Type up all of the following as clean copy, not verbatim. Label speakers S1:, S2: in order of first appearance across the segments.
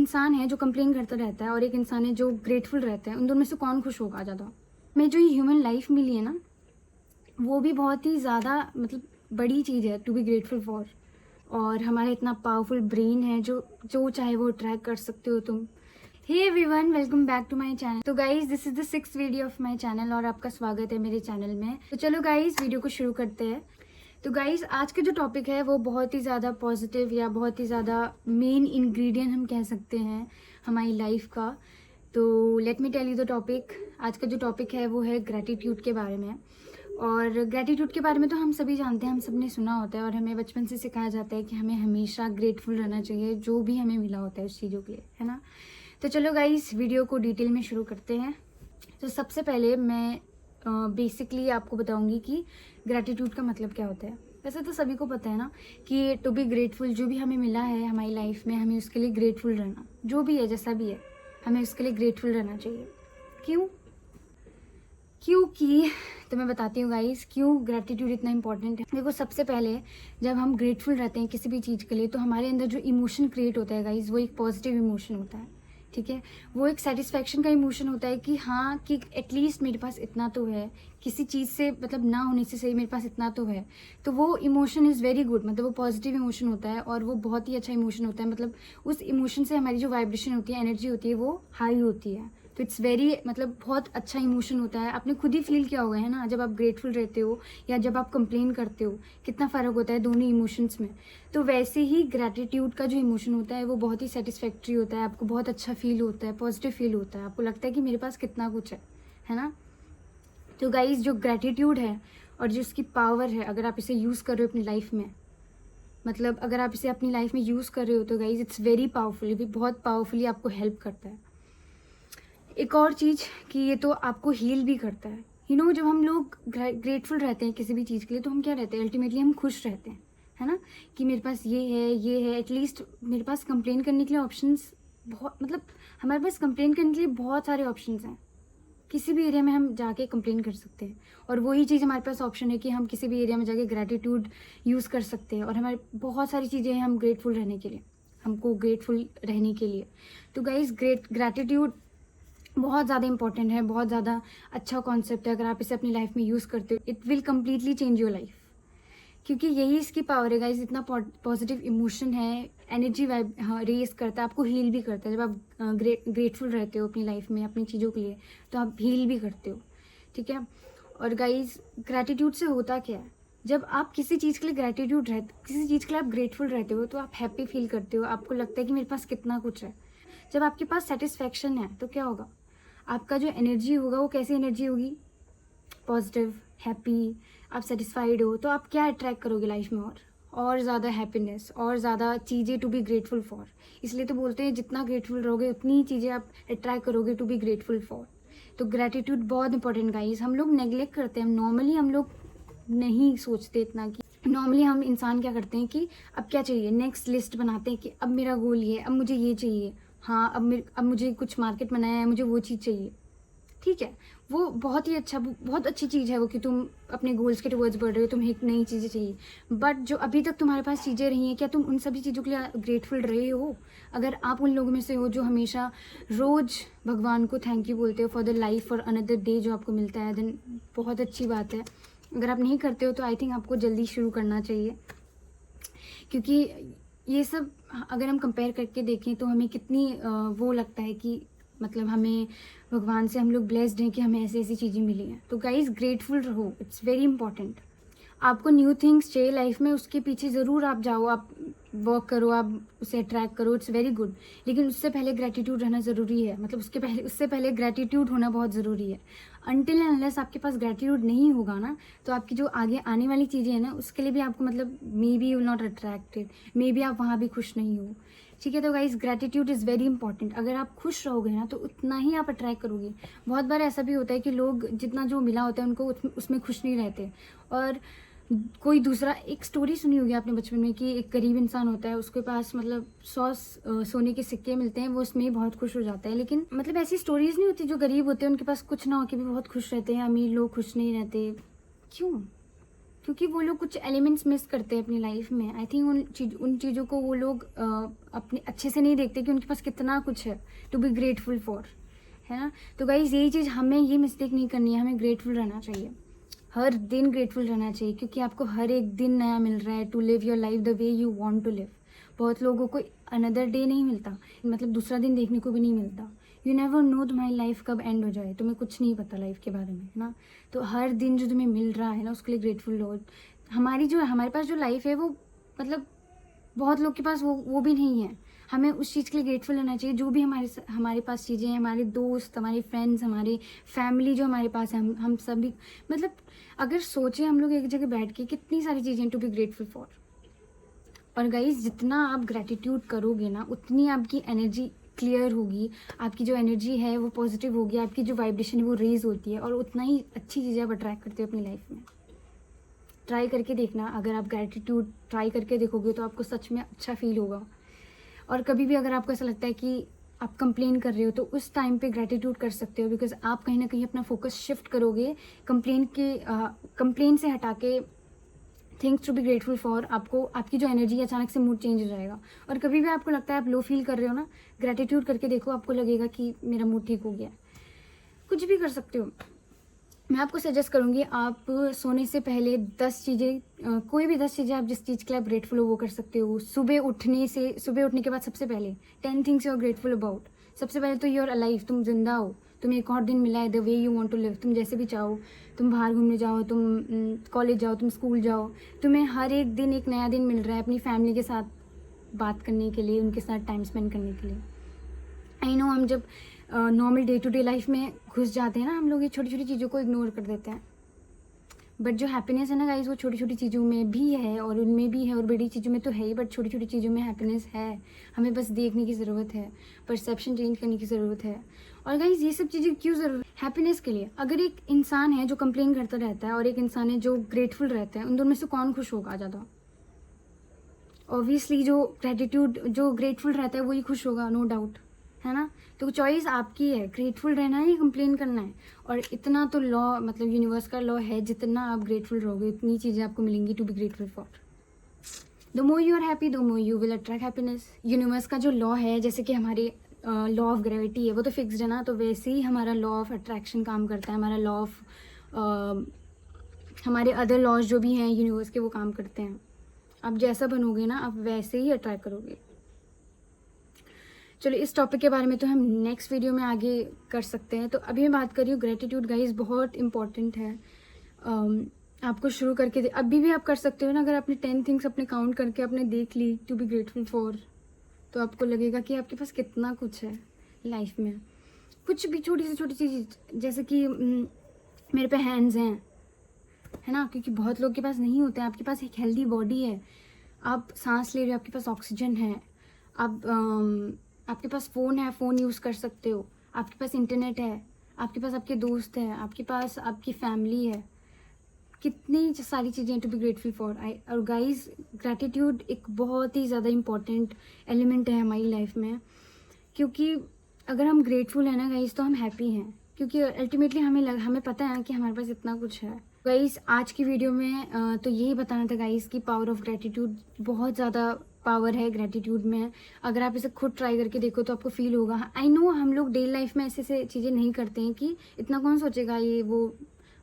S1: इंसान है जो कंप्लेन करता रहता है और एक इंसान है जो ग्रेटफुल रहता है, उन दोनों में से कौन खुश होगा ज़्यादा? हमें जो ये ह्यूमन लाइफ मिली है ना, वो भी बहुत ही ज़्यादा मतलब बड़ी चीज़ है टू बी ग्रेटफुल फॉर। और हमारा इतना पावरफुल ब्रेन है जो जो चाहे वो ट्रैक कर सकते हो तुम। Hey everyone, welcome back to my channel. तो guys, this is the 6th video of my channel और आपका स्वागत है मेरे चैनल में। तो चलो गाइज, वीडियो को शुरू करते हैं। तो गाइज, आज का जो टॉपिक है वो बहुत ही ज़्यादा पॉजिटिव या बहुत ही ज़्यादा मेन इंग्रेडिएंट हम कह सकते हैं हमारी लाइफ का। तो let me tell you the topic. आज का जो टॉपिक है वो है ग्रैटिट्यूड के बारे में। और ग्रैटिट्यूड के बारे में तो हम सभी जानते हैं, हम सब ने सुना होता है और हमें बचपन से सिखाया जाता है कि हमें हमेशा ग्रेटफुल रहना चाहिए जो भी हमें मिला होता है उस चीज़ों के लिए, है ना। तो चलो गाइस, वीडियो को डिटेल में शुरू करते हैं। तो सबसे पहले मैं बेसिकली आपको बताऊंगी कि ग्रैटिट्यूड का मतलब क्या होता है। वैसे तो सभी को पता है ना कि टू बी ग्रेटफुल, जो भी हमें मिला है हमारी लाइफ में, हमें उसके लिए ग्रेटफुल रहना, जो भी है जैसा भी है, हमें उसके लिए ग्रेटफुल रहना चाहिए। क्यों? क्योंकि तो मैं बताती हूँ गाइस क्यों ग्रैटिट्यूड इतना इंपॉर्टेंट है। देखो, सबसे पहले जब हम ग्रेटफुल रहते हैं किसी भी चीज़ के लिए, तो हमारे अंदर जो इमोशन क्रिएट होता है गाइस, वो एक पॉजिटिव इमोशन होता है, ठीक है। वो एक सेटिस्फैक्शन का इमोशन होता है कि हाँ, कि एटलीस्ट मेरे पास इतना तो है, किसी चीज़ से मतलब ना होने से सही मेरे पास इतना तो है। तो वो इमोशन इज़ वेरी गुड, मतलब वो पॉजिटिव इमोशन होता है और वो बहुत ही अच्छा इमोशन होता है। मतलब उस इमोशन से हमारी जो वाइब्रेशन होती है, एनर्जी होती है, वो हाई होती है। तो इट्स वेरी मतलब बहुत अच्छा इमोशन होता है। आपने खुद ही फील किया होगा, है ना, जब आप ग्रेटफुल रहते हो या जब आप कंप्लेन करते हो, कितना फ़र्क होता है दोनों इमोशंस में। तो वैसे ही ग्रैटिट्यूड का जो इमोशन होता है वो बहुत ही सेटिस्फैक्ट्री होता है। आपको बहुत अच्छा फील होता है, पॉजिटिव फील होता है, आपको लगता है कि मेरे पास कितना कुछ है ना। तो गाइज, जो ग्रैटिट्यूड है और जो उसकी पावर है, अगर आप इसे यूज़ कर रहे हो अपनी लाइफ में, मतलब अगर आप इसे अपनी लाइफ में यूज़ कर रहे हो, तो गाइज इट्स वेरी पावरफुल। ये भी बहुत पावरफुली आपको हेल्प करता है। एक और चीज़ कि ये तो आपको हील भी करता है। जब हम लोग ग्रेटफुल रहते हैं किसी भी चीज़ के लिए, तो हम क्या रहते हैं, अल्टीमेटली हम खुश रहते हैं, है ना। कि मेरे पास ये है, एटलीस्ट मेरे पास कंप्लेन करने के लिए ऑप्शंस बहुत, मतलब हमारे पास कंप्लेन करने के लिए बहुत सारे ऑप्शंस हैं। किसी भी एरिया में हम जाके कंप्लेन कर सकते हैं और वही चीज़ हमारे पास ऑप्शन है कि हम किसी भी एरिया में जाके ग्रैटिट्यूड यूज़ कर सकते हैं। और हमारे बहुत सारी चीज़ें हैं हम ग्रेटफुल रहने के लिए, हमको ग्रेटफुल रहने के लिए। तो गाइज, ग्रैटिट्यूड बहुत ज़्यादा इंपॉर्टेंट है, बहुत ज़्यादा अच्छा कॉन्सेप्ट है। अगर आप इसे अपनी लाइफ में यूज़ करते हो, it will completely change your life. क्योंकि यही इसकी पावर है गाइज। इतना पॉजिटिव इमोशन है, एनर्जी वाइब रेज करता है, आपको हील भी करता है। जब आप ग्रेटफुल रहते हो अपनी लाइफ में अपनी चीज़ों के लिए, तो आप हील भी करते हो, ठीक है। और गाइज, ग्रैटिट्यूड से होता क्या है, जब आप किसी चीज़ के लिए किसी चीज़ के लिए आप ग्रेटफुल रहते हो, तो आप हैप्पी फील करते हो, आपको लगता है कि मेरे पास कितना कुछ है। जब आपके पास सेटिस्फैक्शन है, तो क्या होगा, आपका जो एनर्जी होगा वो कैसी एनर्जी होगी, पॉजिटिव, हैप्पी। आप सेटिस्फाइड हो तो आप क्या अट्रैक्ट करोगे लाइफ में, और ज़्यादा हैप्पीनेस और ज़्यादा चीज़ें टू बी ग्रेटफुल फॉर। इसलिए तो बोलते हैं जितना ग्रेटफुल रहोगे उतनी ही चीज़ें आप अट्रैक्ट करोगे टू बी ग्रेटफुल फॉर। तो ग्रेटिट्यूड बहुत इंपॉर्टेंट गाइस। हम लोग नेग्लेक्ट करते हैं, नॉर्मली हम लोग नहीं सोचते इतना। कि नॉर्मली हम इंसान क्या करते हैं कि अब क्या चाहिए, नेक्स्ट लिस्ट बनाते हैं कि अब मेरा गोल ये, अब मुझे ये चाहिए, हाँ अब मुझे कुछ मार्केट में नया है, मुझे वो चीज़ चाहिए, ठीक है। वो बहुत ही अच्छा, बहुत अच्छी चीज़ है वो कि तुम अपने गोल्स के टुवर्ड्स बढ़ रहे हो, तुम्हें एक नई चीज़ें चाहिए। बट जो अभी तक तुम्हारे पास चीज़ें रही हैं, क्या तुम उन सभी चीज़ों के लिए ग्रेटफुल रहे हो? अगर आप उन लोगों में से हो जो हमेशा रोज़ भगवान को थैंक यू बोलते हो for the life for another day जो आपको मिलता है, देन बहुत अच्छी बात है। अगर आप नहीं करते हो तो आई थिंक आपको जल्दी शुरू करना चाहिए। क्योंकि ये सब अगर हम कंपेयर करके देखें तो हमें कितनी वो लगता है कि मतलब हमें भगवान से हम लोग ब्लेस्ड हैं कि हमें ऐसी ऐसी चीज़ें मिली हैं। तो गाइज, ग्रेटफुल रहो, इट्स वेरी इंपॉर्टेंट। आपको न्यू थिंग्स चाहिए लाइफ में, उसके पीछे ज़रूर आप जाओ, आप वर्क करो, आप उसे अट्रैक्ट करो, इट्स वेरी गुड। लेकिन उससे पहले ग्रैटिट्यूड रहना ज़रूरी है, मतलब उससे पहले ग्रैटिट्यूड होना बहुत ज़रूरी है। अनटिल एंड अनलेस आपके पास ग्रैटिट्यूड नहीं होगा ना, तो आपकी जो आगे आने वाली चीज़ें हैं ना, उसके लिए भी आपको मतलब may be you will not attracted, may be आप वहाँ भी खुश नहीं हो, ठीक है। तो guys, gratitude is very important. अगर आप खुश रहोगे ना, तो उतना ही आप अट्रैक्ट करोगे। बहुत बार ऐसा भी होता है कि लोग जितना जो मिला होता है उनको उसमें खुश नहीं रहते। और कोई दूसरा, एक स्टोरी सुनी होगी आपने बचपन में कि एक गरीब इंसान होता है, उसके पास मतलब 100 सोने के सिक्के मिलते हैं, वो उसमें ही बहुत खुश हो जाता है। लेकिन मतलब ऐसी स्टोरीज नहीं होती, जो गरीब होते हैं उनके पास कुछ ना होके भी बहुत खुश रहते हैं, अमीर लोग खुश नहीं रहते। क्यों? क्योंकि वो लोग कुछ एलिमेंट्स मिस करते हैं अपनी लाइफ में। आई थिंक उन चीज़ों को वो लोग अपने अच्छे से नहीं देखते कि उनके पास कितना कुछ है टू बी ग्रेटफुल फॉर, है ना। तो गाइज यही चीज़, हमें ये मिस्टेक नहीं करनी है, हमें ग्रेटफुल रहना चाहिए, हर दिन ग्रेटफुल रहना चाहिए, क्योंकि आपको हर एक दिन नया मिल रहा है to live your life the way you want to live. बहुत लोगों को अनदर डे नहीं मिलता, मतलब दूसरा दिन देखने को भी नहीं मिलता। यू नेवर नो तुम्हारी लाइफ कब एंड हो जाए, तुम्हें कुछ नहीं पता लाइफ के बारे में, है ना। तो हर दिन जो तुम्हें मिल रहा है ना, उसके लिए ग्रेटफुल हो। हमारे पास जो लाइफ है वो, मतलब बहुत लोग के पास वो भी नहीं है। हमें उस चीज़ के लिए ग्रेटफुल रहना चाहिए, जो भी हमारे पास चीज़ें हैं, हमारे दोस्त, हमारे फ्रेंड्स, हमारे फैमिली जो हमारे पास है, हम सभी, मतलब अगर सोचें हम लोग एक जगह बैठ के, कितनी सारी चीज़ें टू बी ग्रेटफुल फॉर। और गाइज जितना आप ग्रेटिट्यूड करोगे ना, उतनी आपकी एनर्जी क्लियर होगी, आपकी जो एनर्जी है वो पॉजिटिव होगी, आपकी जो वाइब्रेशन है वो रेज होती है, और उतना ही अच्छी चीज़ें आप अट्रैक्ट करते हो अपनी लाइफ में। ट्राई करके देखना, अगर आप ग्रेटिट्यूड ट्राई करके देखोगे तो आपको सच में अच्छा फील होगा। और कभी भी अगर आपको ऐसा लगता है कि आप कंप्लेन कर रहे हो, तो उस टाइम पे ग्रेटिट्यूड कर सकते हो, बिकॉज आप कहीं ना कहीं अपना फोकस शिफ्ट करोगे कंप्लेन से हटा के things to be grateful for. आपको आपकी जो एनर्जी है, अचानक से मूड चेंज हो जाएगा। और कभी भी आपको लगता है आप लो फील कर रहे हो ना, ग्रेटिट्यूड करके देखो, आपको लगेगा कि मेरा मूड ठीक हो गया। कुछ भी कर सकते हो। मैं आपको सजेस्ट करूँगी, आप सोने से पहले 10 चीज़ें, कोई भी 10 चीज़ें आप जिस चीज़ के लिए आप ग्रेटफुल हो वो कर सकते हो। सुबह उठने के बाद सबसे पहले 10 things you are grateful about. सबसे पहले तो यू आर अलाइव, तुम जिंदा हो, तुम्हें एक और दिन मिला है the way you want to live. तुम जैसे भी चाहो, तुम बाहर घूमने जाओ, तुम कॉलेज जाओ, तुम स्कूल जाओ, तुम्हें हर एक दिन एक नया दिन मिल रहा है अपनी फैमिली के साथ बात करने के लिए, उनके साथ टाइम स्पेंड करने के लिए। आई नो हम जब normal day to day life में घुस जाते हैं ना, हम लोग ये छोटी छोटी चीज़ों को इग्नोर कर देते हैं। बट जो हैप्पीनेस है ना गाइस, वो छोटी छोटी चीज़ों में भी है, और उनमें भी है, और बड़ी चीज़ों में तो है ही, बट छोटी छोटी चीज़ों में हैप्पीनेस है। हमें बस देखने की ज़रूरत है, परसेप्शन चेंज करने की ज़रूरत है। और गाइस ये सब चीज़ें क्यों ज़रूरी हैप्पीनेस के लिए? अगर एक इंसान है जो कंप्लेन करता रहता है और एक इंसान है जो ग्रेटफुल रहता है, उन दोनों में से कौन खुश होगा ज़्यादा? ऑब्वियसली जो ग्रेटफुल रहता है वही खुश होगा, नो डाउट, है ना। तो चॉइस आपकी है, ग्रेटफुल रहना है या कंप्लेन करना है। और इतना तो लॉ, मतलब यूनिवर्स का लॉ है, जितना आप ग्रेटफुल रहोगे उतनी चीज़ें आपको मिलेंगी to be grateful for. The more you are happy, the more you will attract happiness. Universe का जो लॉ है, जैसे कि हमारे लॉ ऑफ ग्रेविटी है, वो तो फिक्स्ड है ना, तो वैसे ही हमारा लॉ ऑफ अट्रैक्शन काम करता है। हमारा लॉ ऑफ हमारे अदर लॉज जो भी हैं यूनिवर्स के, वो काम करते हैं। आप जैसा बनोगे ना, आप वैसे ही अट्रैक्ट करोगे। चलो इस टॉपिक के बारे में तो हम नेक्स्ट वीडियो में आगे कर सकते हैं। तो अभी मैं बात कर रही हूँ ग्रेटिट्यूड गाइस, बहुत इंपॉर्टेंट है। आपको शुरू करके अभी भी आप कर सकते हो ना। अगर आपने 10 थिंग्स अपने काउंट करके आपने देख ली टू बी ग्रेटफुल फॉर, तो आपको लगेगा कि आपके पास कितना कुछ है लाइफ में। कुछ भी छोटी से छोटी चीज़, जैसे कि मेरे पे हैंड्स हैं, है ना, क्योंकि बहुत लोग के पास नहीं होते हैं। आपके पास एक हेल्दी बॉडी है, आप सांस ले रहे हो, आपके पास ऑक्सीजन है, आपके पास फ़ोन है, फ़ोन यूज़ कर सकते हो, आपके पास इंटरनेट है, आपके पास आपके दोस्त हैं, आपके पास आपकी फैमिली है। कितनी सारी चीज़ें टू बी ग्रेटफुल फॉर। और गाइस ग्रैटिट्यूड एक बहुत ही ज़्यादा इम्पॉर्टेंट एलिमेंट है हमारी लाइफ में, क्योंकि अगर हम ग्रेटफुल हैं ना गाइस, तो हम हैप्पी हैं, क्योंकि अल्टीमेटली हमें पता है कि हमारे पास इतना कुछ है। गाइस आज की वीडियो में तो यही बताना था गाइस कि पावर ऑफ ग्रैटिट्यूड, बहुत ज़्यादा पावर है ग्रैटिट्यूड में। अगर आप इसे खुद ट्राई करके देखो तो आपको फील होगा। आई नो हम लोग डेली लाइफ में ऐसे चीज़ें नहीं करते हैं कि इतना कौन सोचेगा ये वो,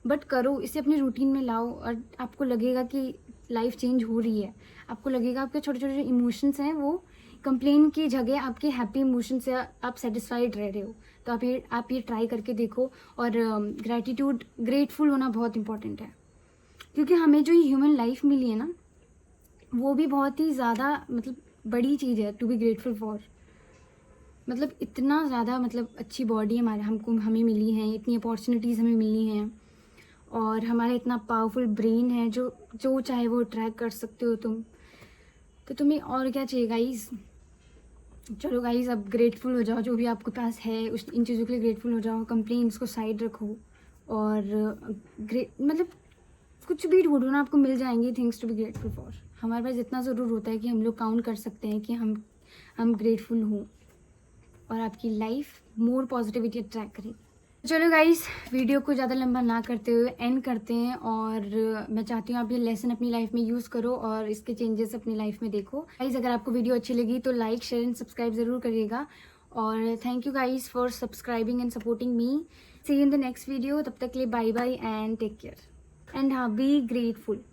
S1: बट करो, इसे अपने रूटीन में लाओ और आपको लगेगा कि लाइफ चेंज हो रही है। आपको लगेगा आपके छोटे छोटे जो इमोशंस हैं वो कंप्लेन की जगह आपके हैप्पी इमोशन से आप सेटिस्फाइड रह रहे हो। तो आप ये ट्राई करके देखो। और ग्रेटफुल होना बहुत इंपॉर्टेंट है, क्योंकि हमें जो ये ह्यूमन लाइफ मिली है ना, वो भी बहुत ही ज़्यादा मतलब बड़ी चीज़ है टू बी ग्रेटफुल फॉर। मतलब इतना ज़्यादा, मतलब अच्छी बॉडी हमें मिली है, इतनी अपॉर्चुनिटीज़ हमें मिली हैं, और हमारा इतना पावरफुल ब्रेन है जो चाहे वो ट्रैक कर सकते हो तुम। तो तुम्हें और क्या चाहिए गाइस? चलो गाइस अब ग्रेटफुल हो जाओ, जो भी आपके पास है इन चीज़ों के लिए ग्रेटफुल हो जाओ। कंप्लेंट्स को साइड रखो और मतलब कुछ भी ढूंढो ना, आपको मिल जाएंगी things to be grateful for. हमारे पास इतना ज़रूर होता है कि हम लोग काउंट कर सकते हैं कि हम ग्रेटफुल हों, और आपकी लाइफ मोर पॉजिटिविटी अट्रैक्ट करेगी। चलो गाइस, वीडियो को ज़्यादा लंबा ना करते हुए एंड करते हैं, और मैं चाहती हूँ आप ये लेसन अपनी लाइफ में यूज़ करो और इसके चेंजेस अपनी लाइफ में देखो। गाइस, अगर आपको वीडियो अच्छी लगी तो लाइक, शेयर एंड सब्सक्राइब ज़रूर करिएगा, और thank you guys for subscribing and supporting me. See you in the next video. तब तक के लिए bye bye and take care, and हाँ, बी ग्रेटफुल।